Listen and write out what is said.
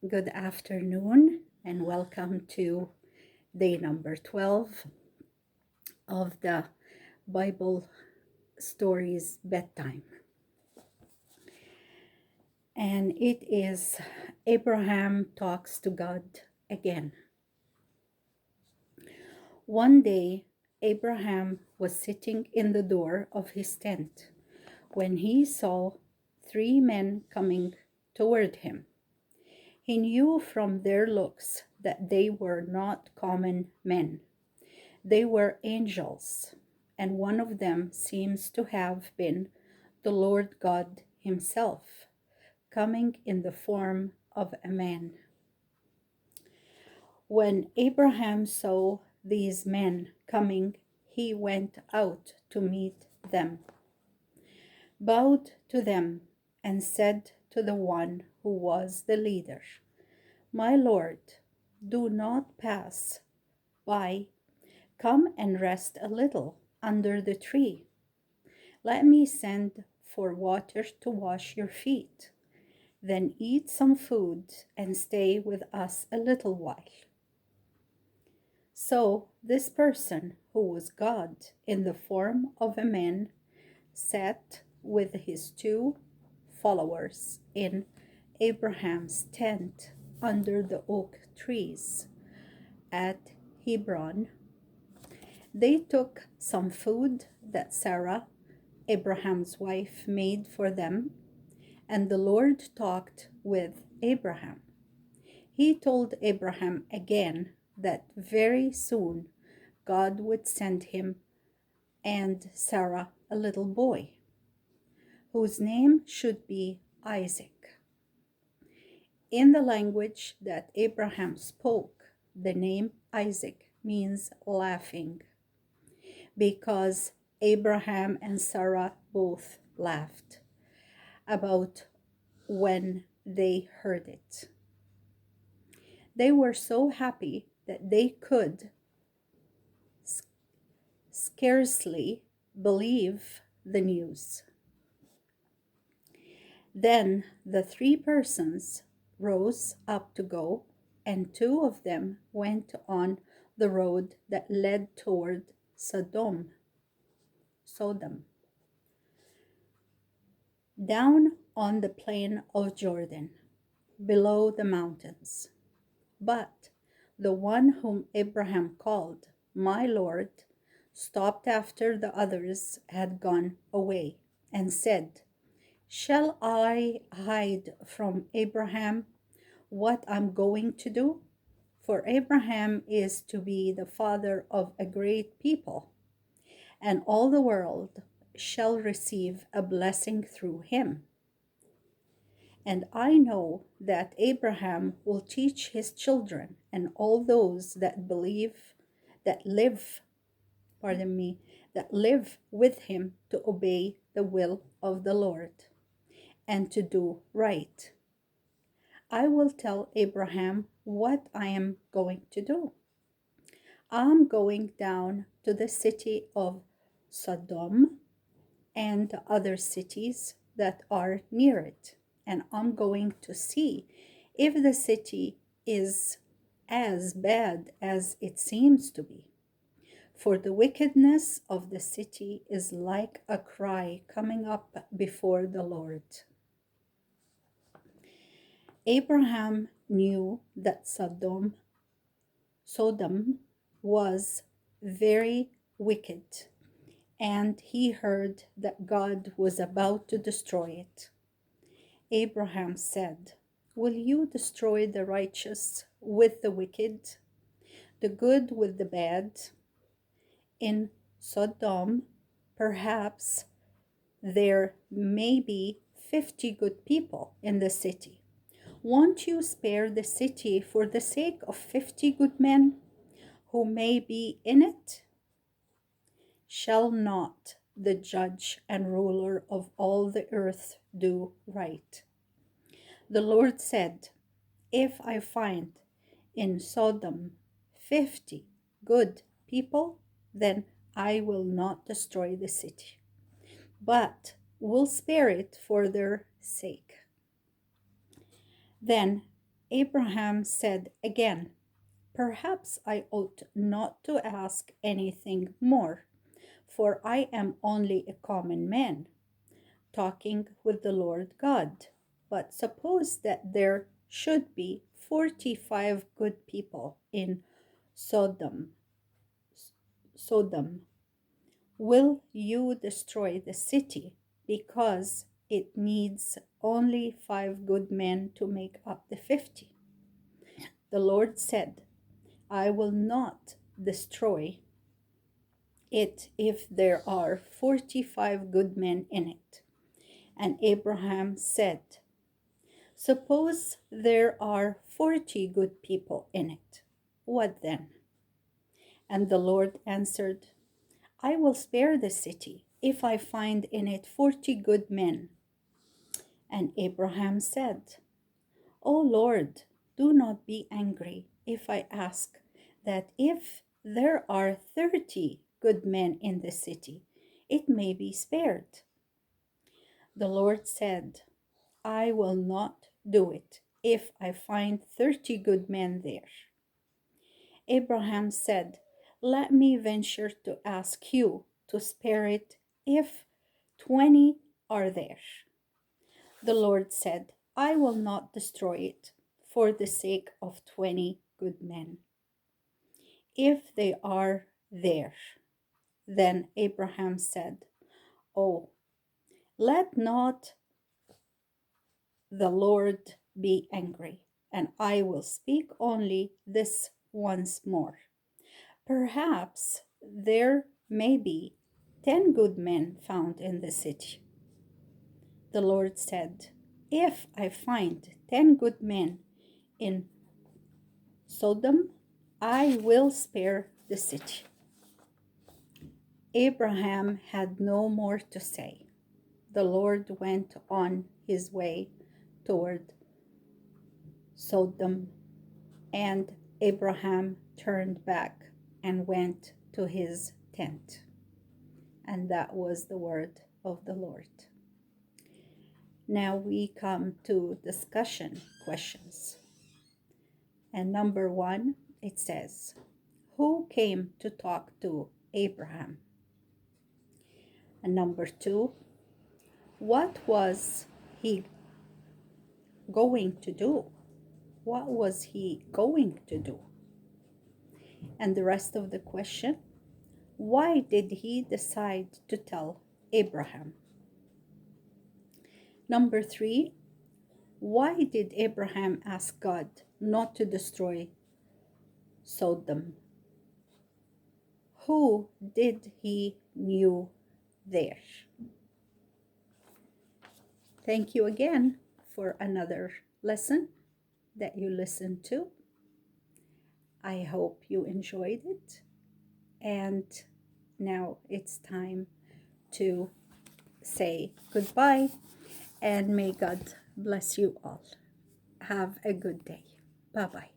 Good afternoon, and welcome to day number 12 of the Bible Stories Bedtime. And it is Abraham Talks to God Again. One day, Abraham was sitting in the door of his tent when he saw three men coming toward him. He knew from their looks that they were not common men. They were angels, and one of them seems to have been the Lord God Himself, coming in the form of a man. When Abraham saw these men coming, he went out to meet them, bowed to them, and said to the one who was the leader, "My Lord, do not pass by. Come and rest a little under the tree. Let me send for water to wash your feet. Then eat some food and stay with us a little while." So this person, who was God in the form of a man, sat with his two followers in Abraham's tent under the oak trees at Hebron. They took some food that Sarah, Abraham's wife, made for them, and the Lord talked with Abraham. He told Abraham again that very soon God would send him and Sarah a little boy, whose name should be Isaac. In the language that Abraham spoke, the name Isaac means laughing, because Abraham and Sarah both laughed about when they heard it. They were so happy that they could scarcely believe the news. Then the three persons rose up to go, and two of them went on the road that led toward Sodom, down on the plain of Jordan, below the mountains. But the one whom Abraham called "my Lord" stopped after the others had gone away and said, "Shall I hide from Abraham what I'm going to do? For Abraham is to be the father of a great people, and all the world shall receive a blessing through him. And I know that Abraham will teach his children and all those that live, that live with him to obey the will of the Lord and to do right. I will tell Abraham what I am going to do. I'm going down to the city of Sodom and the other cities that are near it, and I'm going to see if the city is as bad as it seems to be. For the wickedness of the city is like a cry coming up before the Lord." Abraham knew that Sodom was very wicked, and he heard that God was about to destroy it. Abraham said, "Will you destroy the righteous with the wicked, the good with the bad? In Sodom, perhaps there may be 50 good people in the city. Won't you spare the city for the sake of 50 good men who may be in it? Shall not the judge and ruler of all the earth do right?" The Lord said, "If I find in Sodom 50 good people, then I will not destroy the city, but will spare it for their sake." Then Abraham said again, "Perhaps I ought not to ask anything more, for I am only a common man, talking with the Lord God. But suppose that there should be 45 good people in Sodom. Sodom, will you destroy the city because it needs only 5 good men to make up the 50?" The Lord said, "I will not destroy it if there are 45 good men in it." And Abraham said, "Suppose there are 40 good people in it. What then?" And the Lord answered, "I will spare the city if I find in it 40 good men." And Abraham said, "O Lord, do not be angry if I ask that if there are 30 good men in the city, it may be spared." The Lord said, "I will not do it if I find 30 good men there." Abraham said, "Let me venture to ask you to spare it if 20 are there." The Lord said, "I will not destroy it for the sake of 20 good men, if they are there." Then Abraham said, "Oh, let not the Lord be angry, and I will speak only this once more. Perhaps there may be 10 good men found in the city." The Lord said, "If I find 10 good men in Sodom, I will spare the city." Abraham had no more to say. The Lord went on his way toward Sodom, and Abraham turned back and went to his tent. And that was the word of the Lord. Now we come to discussion questions. And number 1, it says, who came to talk to Abraham? And number 2, what was he going to do? What was he going to do? And the rest of the question, why did he decide to tell Abraham? Number 3, why did Abraham ask God not to destroy Sodom? Who did he knew there? Thank you again for another lesson that you listened to. I hope you enjoyed it. And now it's time to say goodbye, and may God bless you all. Have a good day. Bye-bye.